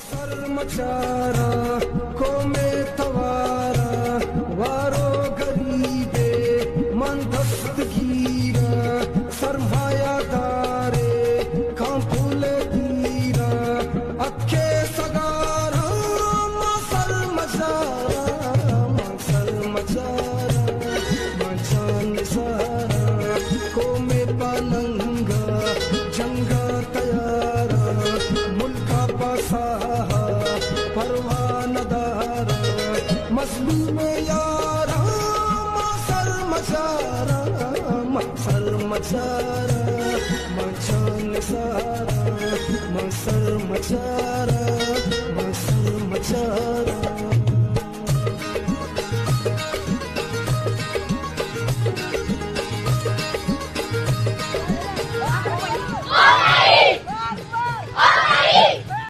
मचारा को में तवारा वारो गरीबे मन दस्तगीरा सरमाया दारे कांपुले दीरा अखे सगारा मसल मचारा मचान सारा को में पलंगा जंगा तयारा मुल्का पसाहा परवानदारा मजलूम यारा मसल मचारा मचान सारा मसल मचारा